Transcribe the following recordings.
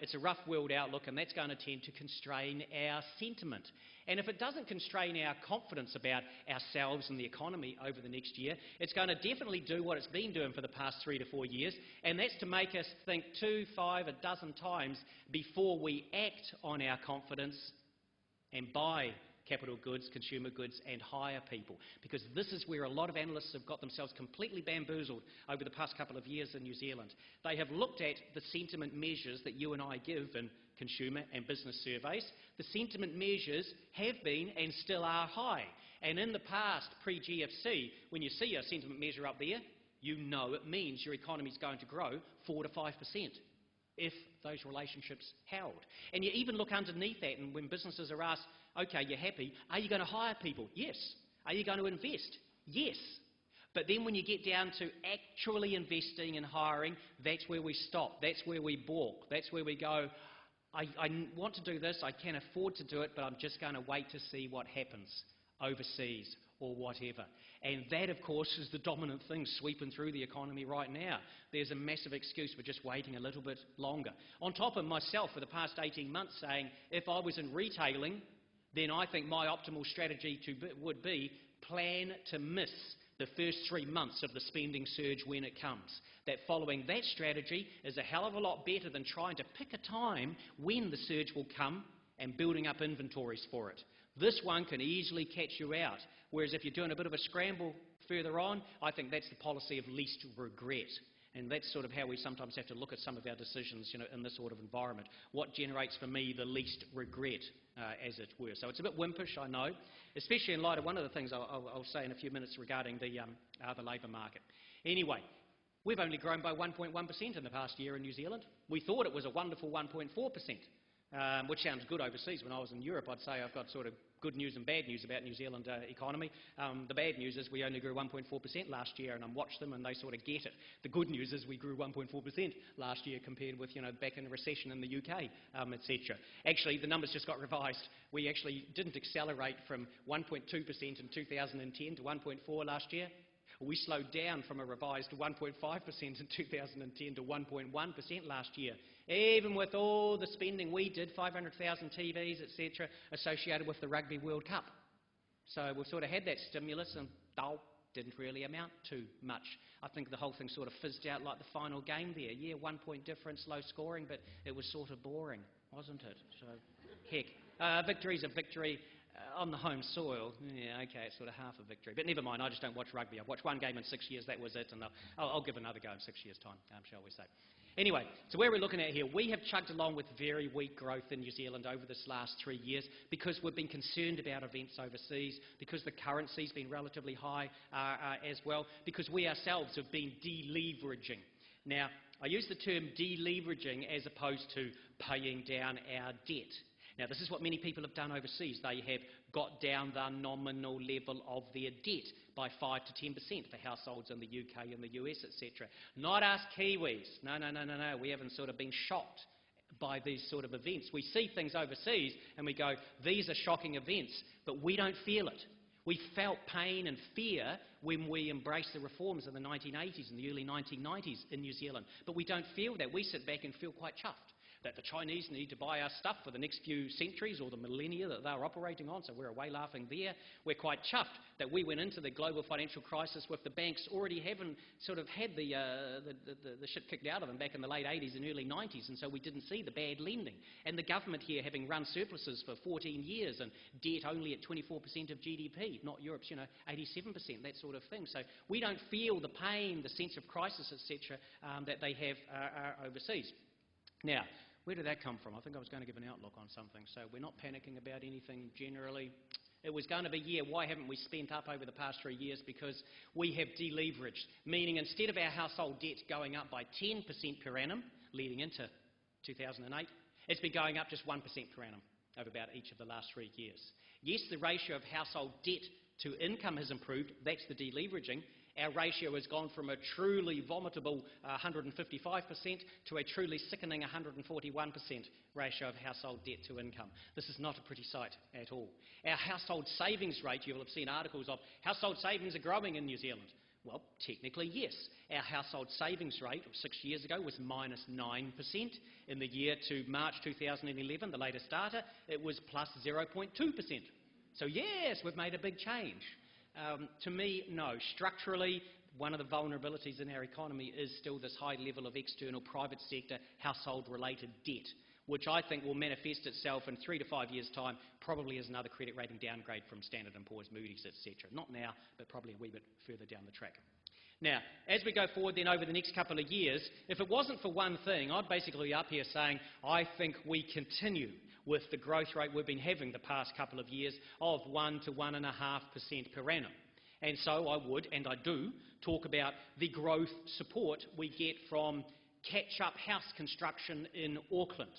it's a rough world outlook, and that's going to tend to constrain our sentiment. And if it doesn't constrain our confidence about ourselves and the economy over the next year, it's going to definitely do what it's been doing for the past 3 to 4 years, and that's to make us think 2, 5, a dozen times before we act on our confidence and buy capital goods, consumer goods, and hire people. Because this is where a lot of analysts have got themselves completely bamboozled over the past couple of years in New Zealand. They have looked at the sentiment measures that you and I give in consumer and business surveys. The sentiment measures have been and still are high. And in the past, pre-GFC, when you see a sentiment measure up there, you know it means your economy is going to grow 4 to 5%. If those relationships held. And you even look underneath that, and when businesses are asked, okay, you're happy, are you going to hire people? Yes. Are you going to invest? Yes. But then when you get down to actually investing and hiring, that's where we stop, that's where we balk, that's where we go, I want to do this, I can afford to do it, but I'm just going to wait to see what happens overseas or whatever. And that, of course, is the dominant thing sweeping through the economy right now. There's a massive excuse for just waiting a little bit longer. On top of myself for the past 18 months saying, if I was in retailing, then I think my optimal strategy would be plan to miss the first 3 months of the spending surge when it comes. That following that strategy is a hell of a lot better than trying to pick a time when the surge will come and building up inventories for it. This one can easily catch you out, whereas if you're doing a bit of a scramble further on, I think that's the policy of least regret. And that's sort of how we sometimes have to look at some of our decisions, in this sort of environment. What generates for me the least regret, as it were. So it's a bit wimpish, I know, especially in light of one of the things I'll say in a few minutes regarding the labour market. Anyway, we've only grown by 1.1% in the past year in New Zealand. We thought it was a wonderful 1.4%. Which sounds good overseas. When I was in Europe, I'd say I've got sort of good news and bad news about New Zealand economy. The bad news is we only grew 1.4% last year, and I watched them and they sort of get it. The good news is we grew 1.4% last year compared with, back in a recession in the UK, etc. Actually, the numbers just got revised. We actually didn't accelerate from 1.2% in 2010 to 1.4% last year. We slowed down from a revised 1.5% in 2010 to 1.1% last year, even with all the spending we did, 500,000 TVs, etc., associated with the Rugby World Cup. So we've sort of had that stimulus and didn't really amount to much. I think the whole thing sort of fizzed out like the final game there. Yeah, 1 point difference, low scoring, but it was sort of boring, wasn't it? So, heck, victory's a victory. On the home soil, yeah, okay, it's sort of half a victory. But never mind, I just don't watch rugby. I've watched one game in 6 years, that was it, and I'll give another go in 6 years' time, shall we say. Anyway, so where we're looking at here, we have chugged along with very weak growth in New Zealand over this last 3 years because we've been concerned about events overseas, because the currency's been relatively high as well, because we ourselves have been deleveraging. Now, I use the term deleveraging as opposed to paying down our debt. Now, this is what many people have done overseas. They have got down the nominal level of their debt by 5 to 10% for households in the UK and the US, etc. Not us Kiwis. No. We haven't sort of been shocked by these sort of events. We see things overseas and we go, these are shocking events, but we don't feel it. We felt pain and fear when we embraced the reforms in the 1980s and the early 1990s in New Zealand, but we don't feel that. We sit back and feel quite chuffed that the Chinese need to buy our stuff for the next few centuries or the millennia that they're operating on, so we're away laughing there. We're quite chuffed that we went into the global financial crisis with the banks already having sort of had the shit kicked out of them back in the late 80s and early 90s, and so we didn't see the bad lending. And the government here having run surpluses for 14 years and debt only at 24% of GDP, not Europe's, 87%, that sort of thing. So we don't feel the pain, the sense of crisis, etc., that they have overseas. Now, where did that come from? I think I was going to give an outlook on something. So we're not panicking about anything generally. It was going to be, why haven't we spent up over the past 3 years? Because we have deleveraged, meaning instead of our household debt going up by 10% per annum leading into 2008, it's been going up just 1% per annum over about each of the last 3 years. Yes, the ratio of household debt to income has improved. That's the deleveraging. Our ratio has gone from a truly vomitable 155% to a truly sickening 141% ratio of household debt to income. This is not a pretty sight at all. Our household savings rate, you will have seen articles of, household savings are growing in New Zealand. Well, technically, yes. Our household savings rate 6 years ago was minus 9%. In the year to March 2011, the latest data, it was plus 0.2%. So yes, we've made a big change. To me, no. Structurally, one of the vulnerabilities in our economy is still this high level of external private sector household-related debt, which I think will manifest itself in 3 to 5 years' time, probably as another credit rating downgrade from Standard & Poor's, Moody's, etc. Not now, but probably a wee bit further down the track. Now, as we go forward then over the next couple of years, if it wasn't for one thing, I'd basically be up here saying I think we continue with the growth rate we've been having the past couple of years of 1 to 1.5% per annum. And so I would, and I do, talk about the growth support we get from catch-up house construction in Auckland.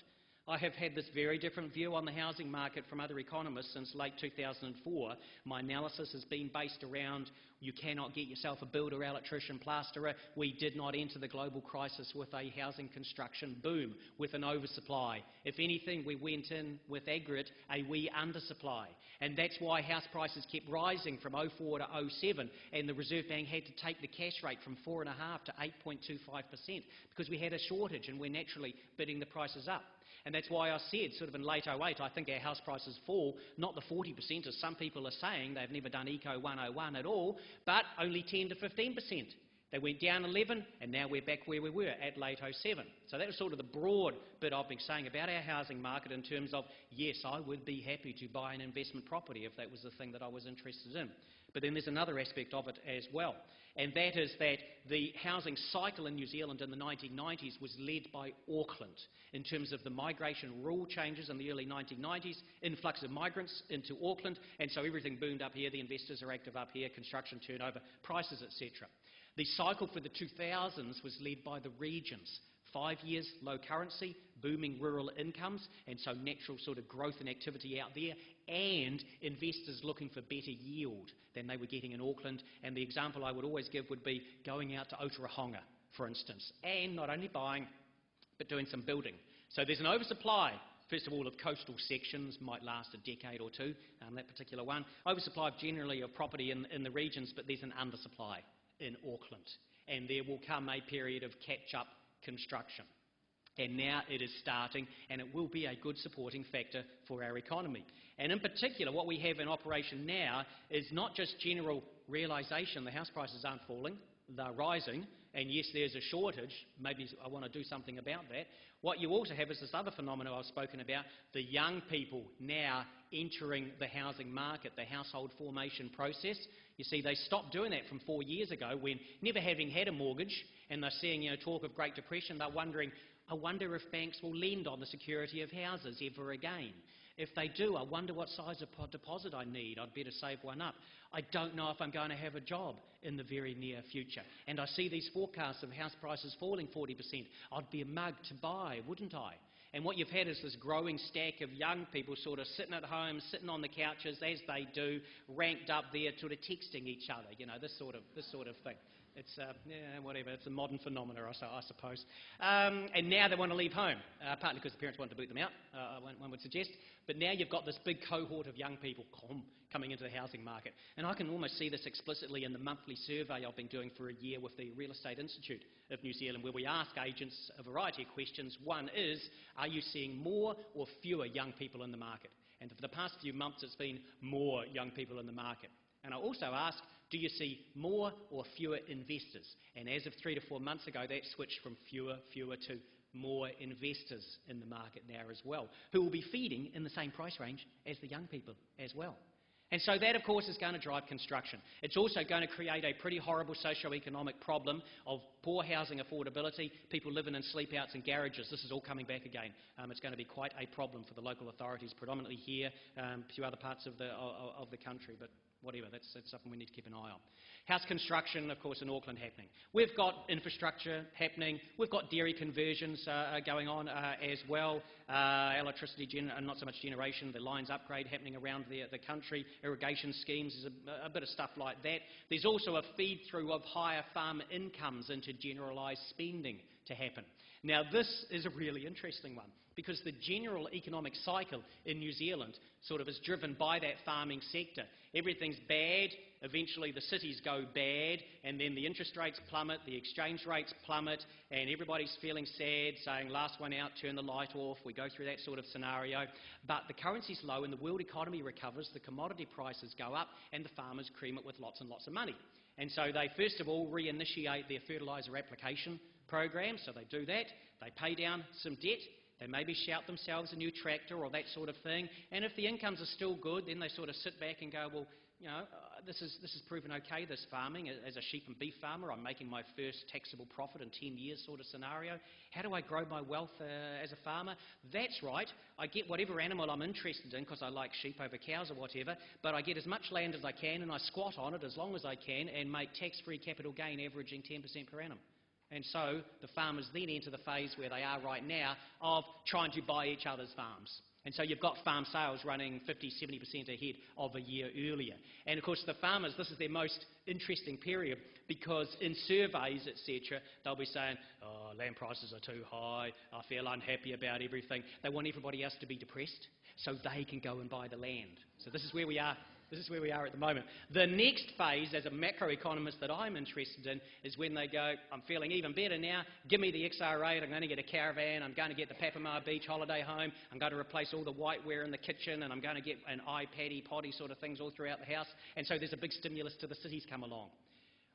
I have had this very different view on the housing market from other economists since late 2004. My analysis has been based around you cannot get yourself a builder, electrician, plasterer. We did not enter the global crisis with a housing construction boom, with an oversupply. If anything, we went in with aggregate a wee undersupply. And that's why house prices kept rising from 04 to 07, and the Reserve Bank had to take the cash rate from 4.5% to 8.25%, because we had a shortage and we're naturally bidding the prices up. And that's why I said, sort of in late 08, I think our house prices fall, not the 40% as some people are saying. They've never done Eco 101 at all, but only 10 to 15%. They went down 11, and now we're back where we were at late 07. So that was sort of the broad bit I've been saying about our housing market in terms of, yes, I would be happy to buy an investment property if that was the thing that I was interested in. But then there's another aspect of it as well, and that is that the housing cycle in New Zealand in the 1990s was led by Auckland in terms of the migration rule changes in the early 1990s, influx of migrants into Auckland, and so everything boomed up here, the investors are active up here, construction turnover, prices, etc. The cycle for the 2000s was led by the regions. 5 years, low currency, booming rural incomes, and so natural sort of growth and activity out there, and investors looking for better yield than they were getting in Auckland. And the example I would always give would be going out to Otorohanga, for instance, and not only buying, but doing some building. So there's an oversupply, first of all, of coastal sections, might last a decade or two, that particular one. Oversupply generally of property in the regions, but there's an undersupply in Auckland. And there will come a period of catch-up construction. And now it is starting, and it will be a good supporting factor for our economy. And in particular, what we have in operation now is not just general realisation the house prices aren't falling, they're rising, and yes, there's a shortage, maybe I want to do something about that. What you also have is this other phenomenon I've spoken about, the young people now entering the housing market, the household formation process. You see, they stopped doing that from 4 years ago when, never having had a mortgage, and they're seeing talk of Great Depression, they're wondering, I wonder if banks will lend on the security of houses ever again. If they do, I wonder what size of deposit I need. I'd better save one up. I don't know if I'm going to have a job in the very near future. And I see these forecasts of house prices falling 40%. I'd be a mug to buy, wouldn't I? And what you've had is this growing stack of young people sort of sitting at home, sitting on the couches, as they do, ranked up there, sort of texting each other, this sort of thing. It's, whatever, it's a modern phenomenon, I suppose. And now they want to leave home, partly because the parents want to boot them out, one would suggest. But now you've got this big cohort of young people coming into the housing market. And I can almost see this explicitly in the monthly survey I've been doing for a year with the Real Estate Institute of New Zealand, where we ask agents a variety of questions. One is, are you seeing more or fewer young people in the market? And for the past few months, it's been more young people in the market. And I also ask, do you see more or fewer investors? And as of 3 to 4 months ago, that switched from fewer to more investors in the market now as well, who will be feeding in the same price range as the young people as well. And so that, of course, is going to drive construction. It's also going to create a pretty horrible socio-economic problem of poor housing affordability, people living in sleep-outs and garages. This is all coming back again. It's going to be quite a problem for the local authorities, predominantly here, a few other parts of the country, but whatever, that's something we need to keep an eye on. House construction, of course, in Auckland happening. We've got infrastructure happening. We've got dairy conversions going on as well. Electricity, not so much generation, the lines upgrade happening around the country. Irrigation schemes, there's a bit of stuff like that. There's also a feed-through of higher farm incomes into generalised spending to happen. Now, this is a really interesting one, because the general economic cycle in New Zealand sort of is driven by that farming sector. Everything's bad, eventually the cities go bad, and then the interest rates plummet, the exchange rates plummet, and everybody's feeling sad, saying last one out, turn the light off. We go through that sort of scenario. But the currency's low and the world economy recovers, the commodity prices go up, and the farmers cream it with lots and lots of money. And so they first of all reinitiate their fertiliser application program. So they do that, they pay down some debt, they maybe shout themselves a new tractor or that sort of thing, and if the incomes are still good, then they sort of sit back and go, well, you know, this is proven okay, this farming. As a sheep and beef farmer, I'm making my first taxable profit in 10 years sort of scenario. How do I grow my wealth as a farmer? That's right, I get whatever animal I'm interested in because I like sheep over cows or whatever, but I get as much land as I can and I squat on it as long as I can and make tax-free capital gain averaging 10% per annum. And so the farmers then enter the phase where they are right now of trying to buy each other's farms. And so you've got farm sales running 50-70% ahead of a year earlier. And of course the farmers, this is their most interesting period because in surveys, etc., they'll be saying, oh, land prices are too high, I feel unhappy about everything. They want everybody else to be depressed so they can go and buy the land. So this is where we are. This is where we are at the moment. The next phase, as a macroeconomist that I'm interested in, is when they go, I'm feeling even better now, give me the XR8, I'm going to get a caravan, I'm going to get the Papamoa Beach holiday home, I'm going to replace all the whiteware in the kitchen, and I'm going to get an iPaddy, potty sort of things all throughout the house. And so there's a big stimulus to the cities come along.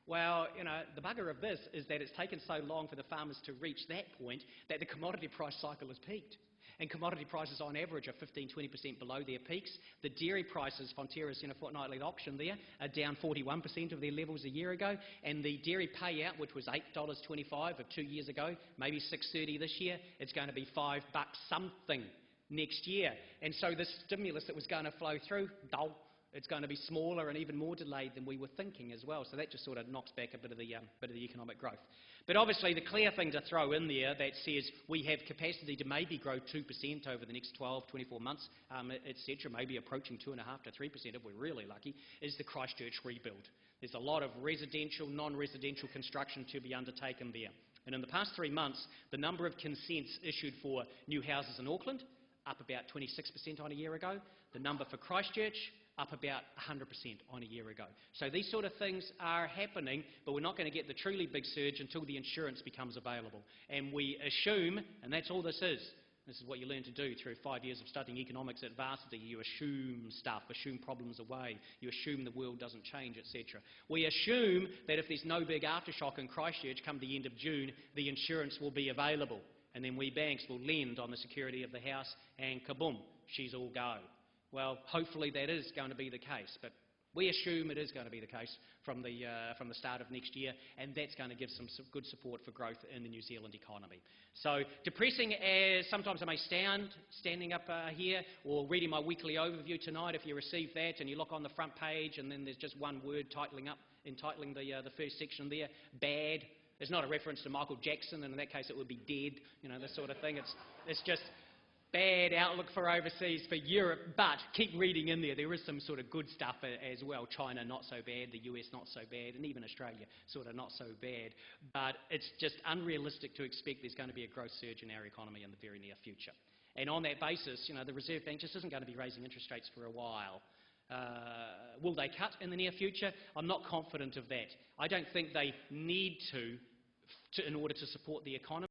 Well, you know, the bugger of this is that it's taken so long for the farmers to reach that point that the commodity price cycle has peaked. And commodity prices on average are 15-20% below their peaks. The dairy prices, Fonterra's fortnightly auction there, are down 41% of their levels a year ago. And the dairy payout, which was $8.25 of 2 years ago, maybe $6.30 this year, it's going to be $5 something next year. And so the stimulus that was going to flow through, dull. It's going to be smaller and even more delayed than we were thinking as well. So that just sort of knocks back a bit of the economic growth. But obviously the clear thing to throw in there that says we have capacity to maybe grow 2% over the next 12, 24 months, etc., maybe approaching 2.5% to 3% if we're really lucky, is the Christchurch rebuild. There's a lot of residential, non-residential construction to be undertaken there. And in the past 3 months, the number of consents issued for new houses in Auckland, up about 26% on a year ago. The number for Christchurch, up about 100% on a year ago. So these sort of things are happening, but we're not going to get the truly big surge until the insurance becomes available. And we assume, and that's all this is what you learn to do through 5 years of studying economics at varsity, you assume stuff, assume problems away, you assume the world doesn't change, etc. We assume that if there's no big aftershock in Christchurch come the end of June, the insurance will be available, and then we banks will lend on the security of the house, and kaboom, she's all go. Well, hopefully that is going to be the case, but we assume it is going to be the case from the start of next year, and that's going to give some good support for growth in the New Zealand economy. So depressing as sometimes I may sound standing up here or reading my weekly overview tonight, if you receive that and you look on the front page and then there's just one word entitling the first section there, bad. It's not a reference to Michael Jackson, and in that case it would be dead, this sort of thing. It's just bad outlook for overseas, for Europe, but keep reading in there. There is some sort of good stuff as well. China, not so bad. The US, not so bad. And even Australia, sort of not so bad. But it's just unrealistic to expect there's going to be a growth surge in our economy in the very near future. And on that basis, the Reserve Bank just isn't going to be raising interest rates for a while. Will they cut in the near future? I'm not confident of that. I don't think they need to in order to support the economy.